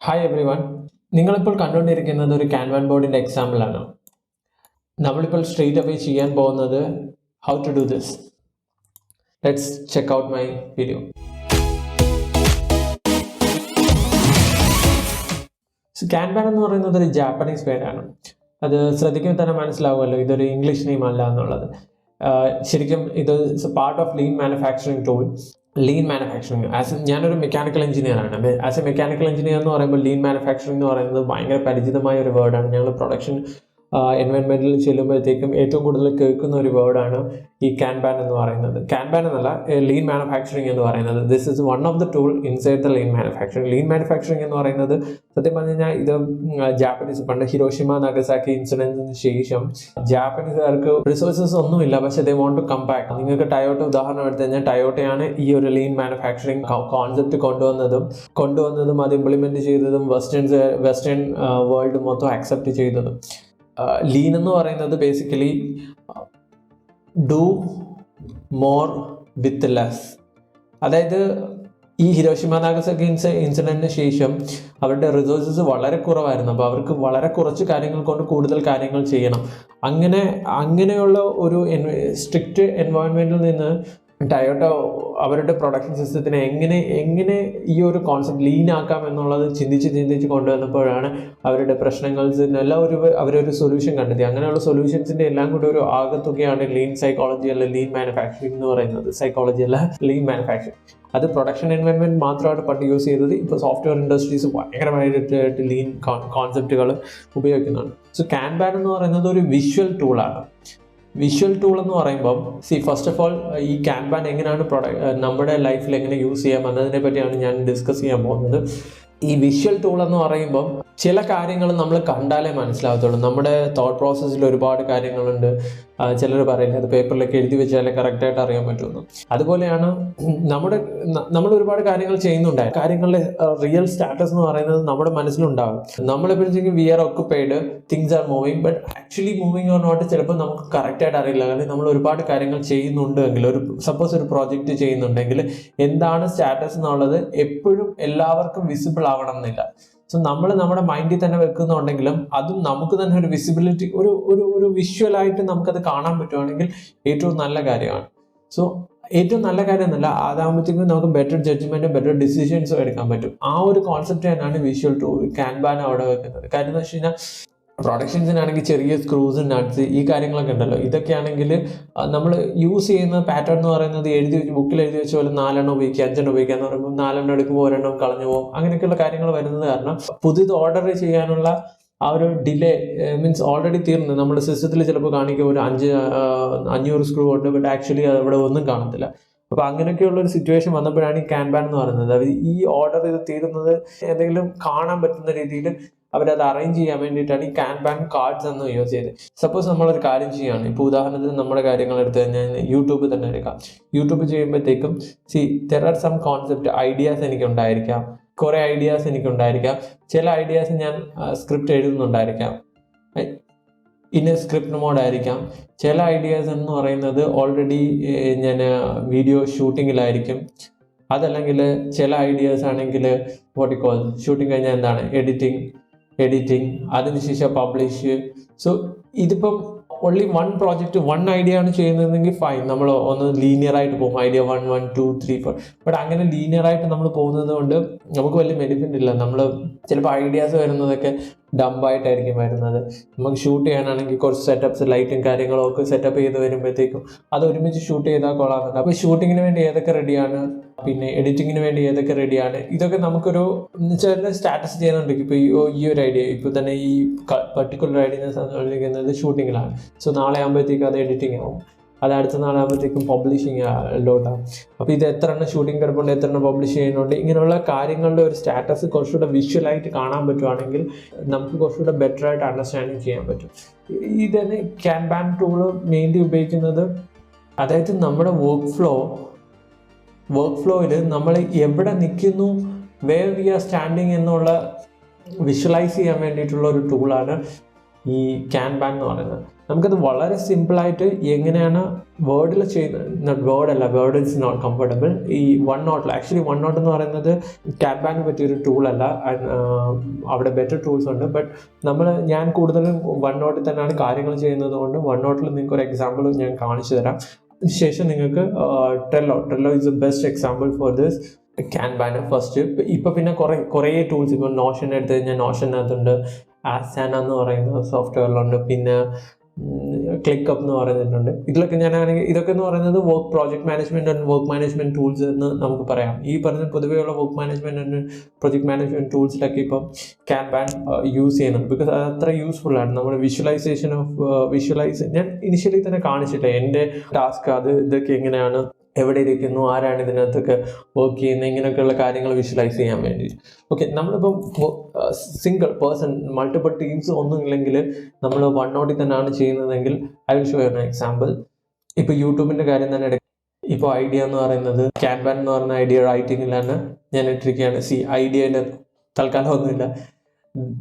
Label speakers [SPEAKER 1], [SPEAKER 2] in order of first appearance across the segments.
[SPEAKER 1] Hi every one, നിങ്ങളിപ്പോൾ കണ്ടുകൊണ്ടിരിക്കുന്നത് ഒരു കാൻവാൻ ബോർഡിൻ്റെ എക്സാമ്പിളാണ്. നമ്മളിപ്പോൾ സ്ട്രെയിറ്റ് അവേ ചെയ്യാൻ പോകുന്നത് how to do this. Let's check out my video. Kanban എന്ന് പറയുന്നത് ഒരു ജാപ്പനീസ് പേരാണ്. അത് ശ്രദ്ധിക്കുമ്പോൾ തന്നെ മനസ്സിലാവുമല്ലോ ഇതൊരു ഇംഗ്ലീഷ് നെയിം അല്ല എന്നുള്ളത്. ശരിക്കും ഇത് part of lean manufacturing tool. Lean manufacturing ഞാനൊരു മെക്കാനിക്കൽ എഞ്ചിനീയർ ആണ്. ആസ് എ മെക്കാനിക്കൽ എഞ്ചിനീയർ എന്ന് പറയുമ്പോൾ ലീൻ മാനുഫാക്ചറിങ് എന്ന് പറയുന്നത് ഭയങ്കര പരിചിതമായ ഒരു വേർഡാണ്. ഞങ്ങൾ പ്രൊഡക്ഷൻ എൻവയൺമെൻറ്റിൽ ചെല്ലുമ്പോഴത്തേക്കും ഏറ്റവും കൂടുതൽ കേൾക്കുന്ന ഒരു വേർഡാണ് ഈ കാൻബാൻ എന്ന് പറയുന്നത്. കാൻബാൻ എന്നല്ല, ലീൻ മാനുഫാക്ചറിങ് എന്ന് പറയുന്നത്. This is one of the tool inside the lean manufacturing. Lean manufacturing എന്ന് പറയുന്നത് സത്യം പറഞ്ഞു കഴിഞ്ഞാൽ ഇത് ജാപ്പനീസ് പണ്ട് ഹിരോഷിമ നാഗസാക്കി ഇൻസിഡൻറ്റിന് ശേഷം ജാപ്പനീസുകാർക്ക് റിസോഴ്സസ് ഒന്നുമില്ല, പക്ഷേ ദേ വോണ്ട് ടു കം ബാക്ക്. നിങ്ങൾക്ക് ടയോട്ട ഉദാഹരണം എടുത്തു കഴിഞ്ഞാൽ ടയോട്ടയാണ് ഈ ഒരു ലീൻ മാനുഫാക്ചറിങ് കോൺസെപ്റ്റ് കൊണ്ടുവന്നതും അത് ഇംപ്ലിമെൻറ്റ് ചെയ്തതും വെസ്റ്റേൺ വേൾഡ് മൊത്തം അക്സെപ്റ്റ് ചെയ്തതും. ലീൻ എന്ന് പറയുന്നത് basically do more with less. അതായത് ഈ ഹിരോഷിമ നാഗസാക്കി ഇൻസിഡൻറ്റിന് ശേഷം അവരുടെ റിസോഴ്സസ് വളരെ കുറവായിരുന്നു. അപ്പോൾ അവർക്ക് വളരെ കുറച്ച് കാര്യങ്ങൾ കൊണ്ട് കൂടുതൽ കാര്യങ്ങൾ ചെയ്യണം. അങ്ങനെയുള്ള ഒരു സ്ട്രിക്റ്റ് എൻവയോൺമെൻറ്റിൽ നിന്ന് ടയോട്ട അവരുടെ പ്രൊഡക്ഷൻ സിസ്റ്റത്തിനെ എങ്ങനെ ഈ ഒരു കോൺസെപ്റ്റ് ലീൻ ആക്കാം എന്നുള്ളത് ചിന്തിച്ച് കൊണ്ടുവന്നപ്പോഴാണ് അവരുടെ പ്രശ്നങ്ങൾക്കെല്ലാം അവരൊരു സൊല്യൂഷൻ കണ്ടെത്തി. അങ്ങനെയുള്ള സൊല്യൂഷൻസിൻ്റെ എല്ലാം കൂടി ഒരു ആകത്തുകയാണ് ലീൻ സൈക്കോളജി അല്ല ലീൻ മാനുഫാക്ചറിങ് എന്ന് പറയുന്നത്. സൈക്കോളജി അല്ല ലീൻ മാനുഫാക്ചറിങ്. അത് പ്രൊഡക്ഷൻ എൻവയൺമെൻറ്റ് മാത്രമാണ് പണ്ട് യൂസ് ചെയ്തത്. ഇപ്പോൾ സോഫ്റ്റ്വെയർ ഇൻഡസ്ട്രീസ് ഭയങ്കരമായിട്ട് ലീൻ കോൺസെപ്റ്റുകൾ ഉപയോഗിക്കുന്നുണ്ട്. സോ കാൻബാൻ എന്ന് പറയുന്നത് ഒരു വിഷ്വൽ ടൂളാണ്. വിഷ്വൽ ടൂൾ എന്ന് പറയുമ്പം ഫസ്റ്റ് ഓഫ് ഓൾ ഈ കാൻബാൻ എങ്ങനെയാണ് നമ്മുടെ ലൈഫിൽ എങ്ങനെ യൂസ് ചെയ്യാം എന്നതിനെ പറ്റിയാണ് ഞാൻ ഡിസ്കസ് ചെയ്യാൻ പോകുന്നത്. ഈ വിഷ്വൽ ടൂൾ എന്ന് പറയുമ്പം ചില കാര്യങ്ങൾ നമ്മൾ കണ്ടാലേ മനസ്സിലാകത്തുള്ളൂ. നമ്മുടെ തോട്ട് പ്രോസസ്സിൽ ഒരുപാട് കാര്യങ്ങളുണ്ട്. ചിലർ പറയുന്നത് അത് പേപ്പറിലൊക്കെ എഴുതി വെച്ചാലേ കറക്റ്റായിട്ട് അറിയാൻ പറ്റുമെന്ന്. അതുപോലെയാണ് നമ്മൾ ഒരുപാട് കാര്യങ്ങൾ ചെയ്യുന്നുണ്ടായി. കാര്യങ്ങളുടെ റിയൽ സ്റ്റാറ്റസ് എന്ന് പറയുന്നത് നമ്മുടെ മനസ്സിലുണ്ടാകും. നമ്മളെപ്പോഴും we are occupied, things are moving, but actually moving or not ചിലപ്പോൾ നമുക്ക് കറക്റ്റായിട്ട് അറിയില്ല. കാരണം നമ്മൾ ഒരുപാട് കാര്യങ്ങൾ ചെയ്യുന്നുണ്ടെങ്കിൽ, സപ്പോസ് ഒരു പ്രോജക്റ്റ് ചെയ്യുന്നുണ്ടെങ്കിൽ എന്താണ് സ്റ്റാറ്റസ് എന്നുള്ളത് എപ്പോഴും എല്ലാവർക്കും വിസിബിൾ ആവണം എന്നില്ല. സോ നമ്മൾ നമ്മുടെ മൈൻഡിൽ തന്നെ വെക്കുന്നുണ്ടെങ്കിലും അതും നമുക്ക് തന്നെ ഒരു വിസിബിലിറ്റി ഒരു വിഷ്വലായിട്ട് നമുക്കത് കാണാൻ പറ്റുവാണെങ്കിൽ ഏറ്റവും നല്ല കാര്യമാണ്. സോ ഏറ്റവും നല്ല കാര്യം എന്നല്ല, അതാകുമ്പോഴത്തേക്കും നമുക്ക് ബെറ്റർ ജഡ്ജ്മെൻറ്റും ബെറ്റർ ഡിസിഷൻസും എടുക്കാൻ പറ്റും. ആ ഒരു കോൺസെപ്റ്റ് തന്നെയാണ് വിഷ്വൽ ടൂൾ കാൻബാൻ അവിടെ വെക്കുന്നത്. കാര്യം എന്ന് വെച്ച് കഴിഞ്ഞാൽ പ്രൊഡക്ഷൻസിനാണെങ്കിൽ ചെറിയ സ്ക്രൂസ്, നട്ട്സ്, ഈ കാര്യങ്ങളൊക്കെ ഉണ്ടല്ലോ. ഇതൊക്കെയാണെങ്കിൽ നമ്മൾ യൂസ് ചെയ്യുന്ന പാറ്റേൺ എന്ന് പറയുന്നത് ബുക്കിൽ എഴുതി വെച്ച പോലെ 4 ഉപയോഗിക്കുക, 5 ഉപയോഗിക്കുക എന്ന് പറയുമ്പോൾ 4 എടുക്കുമ്പോൾ 1 കളഞ്ഞു പോകും. അങ്ങനെയൊക്കെയുള്ള കാര്യങ്ങൾ വരുന്നത് കാരണം പുതിയത് ഓർഡർ ചെയ്യാനുള്ള ആ ഒരു ഡിലേ മീൻസ് ഓൾറെഡി തീർന്നു. നമ്മുടെ സിസ്റ്റത്തിൽ ചിലപ്പോൾ കാണിക്കുക ഒരു 500 സ്ക്രൂ ഉണ്ട്, ബട്ട് ആക്ച്വലി അവിടെ ഒന്നും കാണത്തില്ല. അപ്പോൾ അങ്ങനെയൊക്കെയുള്ള ഒരു സിറ്റുവേഷൻ വന്നപ്പോഴാണ് ഈ കാൻബാൻ എന്ന് പറയുന്നത്. അവർ ഈ ഓർഡർ ഇത് തീരുന്നത് എന്തെങ്കിലും കാണാൻ പറ്റുന്ന രീതിയിൽ അവരത് അറേഞ്ച് ചെയ്യാൻ വേണ്ടിയിട്ടാണ് ഈ കാൻബാൻ കാർഡ്സ് എന്ന് യൂസ് ചെയ്തത്. സപ്പോസ് നമ്മളൊരു കാര്യം ചെയ്യുകയാണ്, ഇപ്പോൾ ഉദാഹരണത്തിന് നമ്മുടെ കാര്യങ്ങൾ എടുത്തു കഴിഞ്ഞാൽ യൂട്യൂബ് തന്നെ എടുക്കാം. യൂട്യൂബ് ചെയ്യുമ്പോഴത്തേക്കും there are some concept ideas എനിക്കുണ്ടായിരിക്കാം, കുറേ ഐഡിയാസ് എനിക്കുണ്ടായിരിക്കാം. ചില ഐഡിയാസ് ഞാൻ സ്ക്രിപ്റ്റ് എഴുതുന്നുണ്ടായിരിക്കാം, ഇൻ സ്ക്രിപ്റ്റ് മോഡായിരിക്കാം. ചില ഐഡിയാസ് എന്ന് പറയുന്നത് ഓൾറെഡി ഞാൻ വീഡിയോ ഷൂട്ടിങ്ങിലായിരിക്കും. അതല്ലെങ്കിൽ ചില ഐഡിയാസ് ആണെങ്കിൽ ഷൂട്ടിങ് കഴിഞ്ഞാൽ എന്താണ് എഡിറ്റിംഗ്, അതിനുശേഷം പബ്ലിഷ്. സോ ഇതിപ്പം only one project, one idea ആണ് ചെയ്യുന്നതെങ്കിൽ ഫൈൻ, നമ്മൾ ഒന്ന് ലീനിയറായിട്ട് പോകും. ഐഡിയ 1, 1, 2, 3, 4. ബട്ട് അങ്ങനെ ലീനിയറായിട്ട് നമ്മൾ പോകുന്നത് കൊണ്ട് നമുക്ക് വലിയ ബെനിഫിറ്റ് ഇല്ല. നമ്മൾ ചിലപ്പോൾ ഐഡിയാസ് വരുന്നതൊക്കെ ഡംബായിട്ടായിരിക്കും വരുന്നത്. നമുക്ക് ഷൂട്ട് ചെയ്യാനാണെങ്കിൽ കുറച്ച് സെറ്റപ്പ്സ്, ലൈറ്റും കാര്യങ്ങളും ഒക്കെ സെറ്റപ്പ് ചെയ്ത് വരുമ്പോഴത്തേക്കും അത് ഒരുമിച്ച് ഷൂട്ട് ചെയ്താൽ കൊള്ളാമെന്നുണ്ട്. അപ്പോൾ ഷൂട്ടിങ്ങിന് വേണ്ടി ഏതൊക്കെ റെഡിയാണ്, പിന്നെ എഡിറ്റിങ്ങിന് വേണ്ടി ഏതൊക്കെ റെഡിയാണ്, ഇതൊക്കെ നമുക്കൊരു ചില സ്റ്റാറ്റസ് ചെയ്യുന്നുണ്ട്. ഇപ്പോൾ ഈ ഒരു ഐഡിയ, ഇപ്പോൾ തന്നെ ഈ പർട്ടിക്കുലർ ഐഡിയ സംസാരിക്കുന്നത് ഷൂട്ടിങ്ങിലാണ്. സോ നാളെ ആകുമ്പോഴത്തേക്കും അത് എഡിറ്റിംഗ് ആവും, അത് അടുത്ത നാളാകുമ്പോഴത്തേക്കും പബ്ലിഷിങ് ലോട്ടാവും. അപ്പോൾ ഇത് എത്ര എണ്ണം ഷൂട്ടിംഗ് കിടപ്പുണ്ട്, എത്ര എണ്ണം പബ്ലിഷ് ചെയ്യുന്നുണ്ട്, ഇങ്ങനെയുള്ള കാര്യങ്ങളുടെ ഒരു സ്റ്റാറ്റസ് കുറച്ചുകൂടെ വിഷ്വലായിട്ട് കാണാൻ പറ്റുവാണെങ്കിൽ നമുക്ക് കുറച്ചുകൂടെ ബെറ്റർ ആയിട്ട് അണ്ടർസ്റ്റാൻഡിങ് ചെയ്യാൻ പറ്റും. ഇതന്നെ കാൻബാൻ ടൂള് മെയിൻലി ഉപയോഗിക്കുന്നത്. അതായത് നമ്മുടെ വർക്ക് ഫ്ലോയിൽ നമ്മൾ എവിടെ നിൽക്കുന്നു, വേർ വി ആർ സ്റ്റാൻഡിങ് എന്നുള്ള വിഷ്വലൈസ് ചെയ്യാൻ വേണ്ടിയിട്ടുള്ള ഒരു ടൂളാണ് ഈ ക്യാൻബാൻ എന്ന് പറയുന്നത്. നമുക്കത് വളരെ സിമ്പിളായിട്ട് എങ്ങനെയാണ് വേർഡിൽ ചെയ്യുന്നത്, വേർഡ് ഇസ് നോട്ട് കംഫർട്ടബിൾ. ഈ OneNote ആക്ച്വലി OneNote എന്ന് പറയുന്നത് ക്യാൻബാന് പറ്റിയൊരു ടൂളല്ല, അവിടെ ബെറ്റർ ടൂൾസ് ഉണ്ട്. ബട്ട് ഞാൻ കൂടുതലും OneNote തന്നെയാണ് കാര്യങ്ങൾ ചെയ്യുന്നത് കൊണ്ട് OneNote നിങ്ങൾക്ക് ഒരു എക്സാമ്പിൾ ഞാൻ കാണിച്ചു തരാം. അതിനുശേഷം നിങ്ങൾക്ക് Trello is a best example for this ക്യാൻബാന് ഫസ്റ്റ്. ഇപ്പം പിന്നെ കുറേ ടൂൾസ്, ഇപ്പോൾ നോഷൻ എടുത്തു കഴിഞ്ഞാൽ നോഷനകത്തുണ്ട്, ആസാന എന്ന് പറയുന്ന സോഫ്റ്റ്വെയറിലുണ്ട്, പിന്നെ ക്ലിക്കപ്പ് എന്ന് പറയുന്നിട്ടുണ്ട്. ഇതൊക്കെ എന്ന് പറയുന്നത് project management and work management tools എന്ന് നമുക്ക് പറയാം. ഈ പറഞ്ഞ പൊതുവെയുള്ള work management and project management ടൂൾസിലൊക്കെ ഇപ്പം ക്യാൻബാൻ യൂസ് ചെയ്യുന്നുണ്ട്. ബിക്കോസ് അത് അത്ര യൂസ്ഫുൾ ആണ്. നമ്മുടെ ഞാൻ ഇനിഷ്യലി തന്നെ കാണിച്ചിട്ട് എൻ്റെ ടാസ്ക് ഇതൊക്കെ എങ്ങനെയാണ്, എവിടെ ഇരിക്കുന്നു, ആരാണ് ഇതിനകത്തൊക്കെ വർക്ക് ചെയ്യുന്നത്, ഇങ്ങനെയൊക്കെയുള്ള കാര്യങ്ങൾ വിഷ്വലൈസ് ചെയ്യാൻ വേണ്ടി. ഓക്കെ, നമ്മളിപ്പോൾ സിംഗിൾ പേഴ്സൺ മൾട്ടിപ്പിൾ ടീംസ് ഒന്നും ഇല്ലെങ്കിൽ നമ്മൾ OneNote തന്നെയാണ് ചെയ്യുന്നതെങ്കിൽ I will show you an example. ഇപ്പോൾ യൂട്യൂബിൻ്റെ കാര്യം തന്നെ എടുക്കാം. ഇപ്പോൾ ഐഡിയ എന്ന് പറയുന്നത് ക്യാൻബാൻ എന്ന് പറയുന്ന ഐഡിയ റൈറ്റിങ്ങിലാണ് ഞാൻ ഇട്ടിരിക്കുകയാണ്. ഐഡിയയിൽ തൽക്കാലം ഒന്നുമില്ല.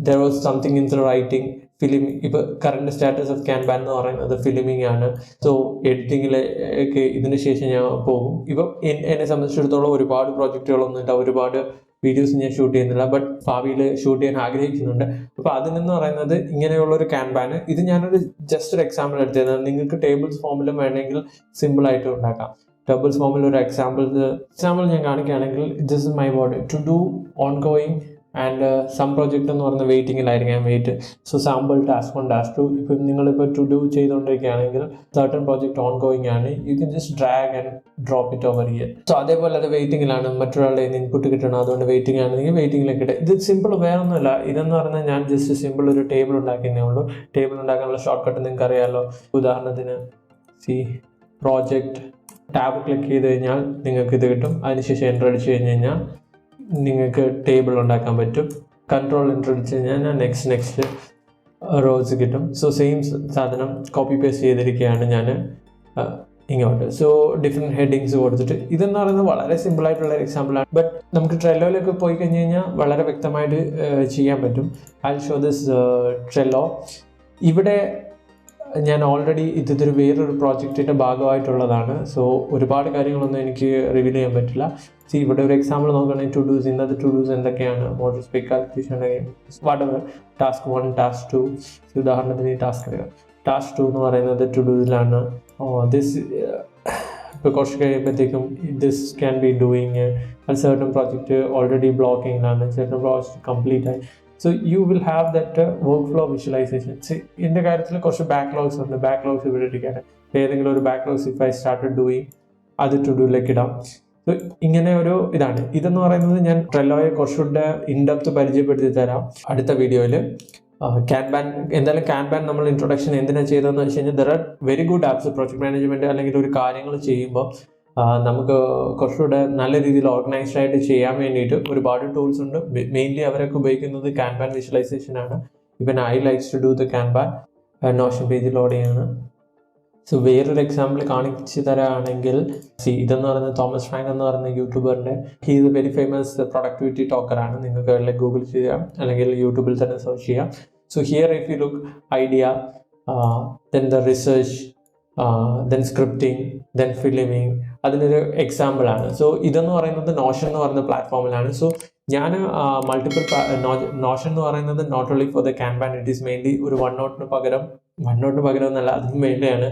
[SPEAKER 1] there was something in the writing, Fleming. ഇപ്പോൾ കറണ്ട് സ്റ്റാറ്റസ് ഓഫ് ക്യാൻബാൻ എന്ന് പറയുന്നത് ഫിലിമിംഗ് ആണ്. സോ എഡിറ്റിങ്ങിലേക്ക് ഇതിന് ശേഷം ഞാൻ പോകും. ഇപ്പം എന്നെ സംബന്ധിച്ചിടത്തോളം ഒരുപാട് പ്രോജക്റ്റുകളൊന്നും ഇല്ല, ഒരുപാട് വീഡിയോസ് ഞാൻ ഷൂട്ട് ചെയ്യുന്നില്ല, ബട്ട് ഭാവിയിൽ ഷൂട്ട് ചെയ്യാൻ ആഗ്രഹിക്കുന്നുണ്ട്. അപ്പോൾ അതിനെന്ന് പറയുന്നത് ഇങ്ങനെയുള്ളൊരു ക്യാൻബാന്, ഇത് ഞാനൊരു ജസ്റ്റ് ഒരു എക്സാമ്പിൾ എടുത്തത്. നിങ്ങൾക്ക് ടേബിൾസ് ഫോമിലും വേണമെങ്കിൽ സിമ്പിളായിട്ട് ഉണ്ടാക്കാം. ടേബിൾസ് ഫോമിൽ ഒരു എക്സാമ്പിൾ ഞാൻ കാണിക്കുകയാണെങ്കിൽ, this is my board to do on going and some project എന്ന് പറയുന്ന വെയിറ്റിങ്ങിലായിരിക്കാം. So sample task 1 task 2. ഇപ്പം നിങ്ങളിപ്പോൾ ടു ഡു ചെയ്തുകൊണ്ടിരിക്കുകയാണെങ്കിൽ സർട്ടൺ പ്രോജക്റ്റ് ഓൺ ഗോയിങ് ആണ്, you can just drag and drop it over here. So അതേപോലെ അത് വെയിറ്റിങ്ങിലാണ്, മറ്റൊരാളുടെ ഇൻപുട്ട് കിട്ടണം, അതുകൊണ്ട് വെയിറ്റിംഗ് ആണെങ്കിൽ വെയിറ്റിങ്ങിലേക്ക് ഇട്ട്. ഇത് സിമ്പിൾ വേറൊന്നുമില്ല. ഇതെന്ന് പറഞ്ഞാൽ ഞാൻ ജസ്റ്റ് സിമ്പിൾ ഒരു ടേബിൾ ഉണ്ടാക്കുന്നേ ഉള്ളൂ. ടേബിൾ ഉണ്ടാക്കാനുള്ള ഷോർട്ട് കട്ട് നിങ്ങൾക്ക് അറിയാമല്ലോ. ഉദാഹരണത്തിന് പ്രോജക്റ്റ് ടാബ് ക്ലിക്ക് ചെയ്ത് കഴിഞ്ഞാൽ നിങ്ങൾക്ക് ഇത് കിട്ടും. അതിനുശേഷം എൻ്റർ അടിച്ച് കഴിഞ്ഞ് കഴിഞ്ഞാൽ നിങ്ങൾക്ക് ടേബിൾ ഉണ്ടാക്കാൻ പറ്റും. കൺട്രോൾ എൻ്റർ അടിച്ച് കഴിഞ്ഞാൽ നെക്സ്റ്റ് റോസ് കിട്ടും. സോ സെയിം സാധനം കോപ്പി പേസ്റ്റ് ചെയ്തിരിക്കുകയാണ് ഞാൻ ഇങ്ങോട്ട്. സോ ഡിഫറെൻറ്റ് ഹെഡിങ്സ് കൊടുത്തിട്ട്, ഇതെന്ന് പറയുന്നത് വളരെ സിമ്പിളായിട്ടുള്ള എക്സാമ്പിളാണ്. ബട്ട് നമുക്ക് ട്രെല്ലോയിലൊക്കെ പോയി കഴിഞ്ഞ് കഴിഞ്ഞാൽ വളരെ വ്യക്തമായിട്ട് ചെയ്യാൻ പറ്റും. I show this Trello. ഇവിടെ ഞാൻ ഓൾറെഡി ഇതൊരു വേറൊരു പ്രോജക്റ്റിൻ്റെ ഭാഗമായിട്ടുള്ളതാണ്. സോ ഒരുപാട് കാര്യങ്ങളൊന്നും എനിക്ക് റിവീൽ ചെയ്യാൻ പറ്റില്ല. ഇവിടെ ഒരു എക്സാമ്പിൾ നോക്കുകയാണെങ്കിൽ ടു ഡൂസ്, ഇന്നത്തെ ടു ഡൂസ് എന്തൊക്കെയാണ്, model spec calculation, whatever, task 1 task 2. ഉദാഹരണത്തിന് ഈ ടാസ്ക് 2 എന്ന് പറയുന്നത് ടു ഡൂസിലാണ്. ഇപ്പോൾ കുറച്ച് കഴിയുമ്പോഴത്തേക്കും ദിസ് ക്യാൻ ബി ഡൂയിങ്. അത് സർട്ടൺ പ്രോജക്റ്റ് ഓൾറെഡി ബ്ലോക്കിങ്ങിലാണ്, സർട്ടൺ പ്രോജക്റ്റ് കംപ്ലീറ്റ് ആയി. So you will have that work flow visualization. എൻ്റെ കാര്യത്തിൽ കുറച്ച് ബാക്ക്ലോഗ്സ് ഉണ്ട്. ബാക്ക്ലോഗ്സ് ഇവിടെ ഇരിക്കുകയാണ്. ഏതെങ്കിലും ഒരു backlogs if I started doing, അത് ടു ഡൂയിലേക്ക് ഇടാം. സോ ഇങ്ങനെ ഒരു ഇതെന്ന് പറയുന്നത് ഞാൻ ട്രെല്ലോയെ കുറച്ചുകൂടെ ഇൻഡെപ്ത് പരിചയപ്പെടുത്തി തരാം അടുത്ത വീഡിയോയിൽ. ക്യാൻബാൻ എന്തായാലും ക്യാൻബാൻ നമ്മൾ ഇൻട്രൊഡക്ഷൻ എന്തിനാണ് ചെയ്തതെന്ന് വെച്ച് കഴിഞ്ഞാൽ, there are very good apps. Project management അല്ലെങ്കിൽ ഒരു കാര്യങ്ങൾ ചെയ്യുമ്പോൾ നമുക്ക് കുറച്ചുകൂടെ നല്ല രീതിയിൽ ഓർഗനൈസ്ഡ് ആയിട്ട് ചെയ്യാൻ വേണ്ടിയിട്ട് ഒരുപാട് ടൂൾസ് ഉണ്ട്. മെയിൻലി അവരൊക്കെ ഉപയോഗിക്കുന്നത് ക്യാൻബാൻ വിഷ്വലൈസേഷൻ ആണ്. Even I likes to do the kanban notion page load ചെയ്യാണ്. സോ വേറൊരു എക്സാമ്പിൾ കാണിച്ചു തരാണെങ്കിൽ, ഇതെന്ന് പറയുന്നത് തോമസ് ഫ്രാങ്ക് എന്ന് പറയുന്ന യൂട്യൂബറിൻ്റെ, he is a very famous productivity ടോക്കറാണ്. നിങ്ങൾക്ക് അല്ലെങ്കിൽ ഗൂഗിൾ ചെയ്യാം അല്ലെങ്കിൽ യൂട്യൂബിൽ തന്നെ സെർച്ച് ചെയ്യാം. So here if you look idea, then the research, then scripting, then filming, അതിനൊരു എക്സാമ്പിളാണ്. സോ ഇതെന്ന് പറയുന്നത് നോഷൻ എന്ന് പറയുന്ന പ്ലാറ്റ്ഫോമിലാണ്. സോ ഞാൻ മൾട്ടിപ്പിൾ നോഷൻ എന്ന് പറയുന്നത് not only for the kanban, it is mainly ഒരു OneNote പകരം എന്നല്ല, അതിന് വേണ്ടിയാണ്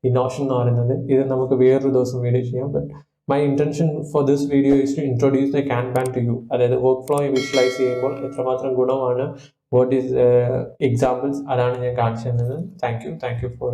[SPEAKER 1] ഈ നോഷൻ എന്ന് പറയുന്നത്. ഇത് നമുക്ക് വേറൊരു ദിവസം വീഡിയോ ചെയ്യാം. But my intention for this video is to introduce the kanban to you. അതായത് വർക്ക് ഫ്ലോ വിഷ്വലൈസ് ചെയ്യുമ്പോൾ എത്രമാത്രം ഗുണമാണ്, വാട്ട് ഈസ് എക്സാമ്പിൾസ്, അതാണ് ഞാൻ കാണിച്ചു തന്നത്. Thank you for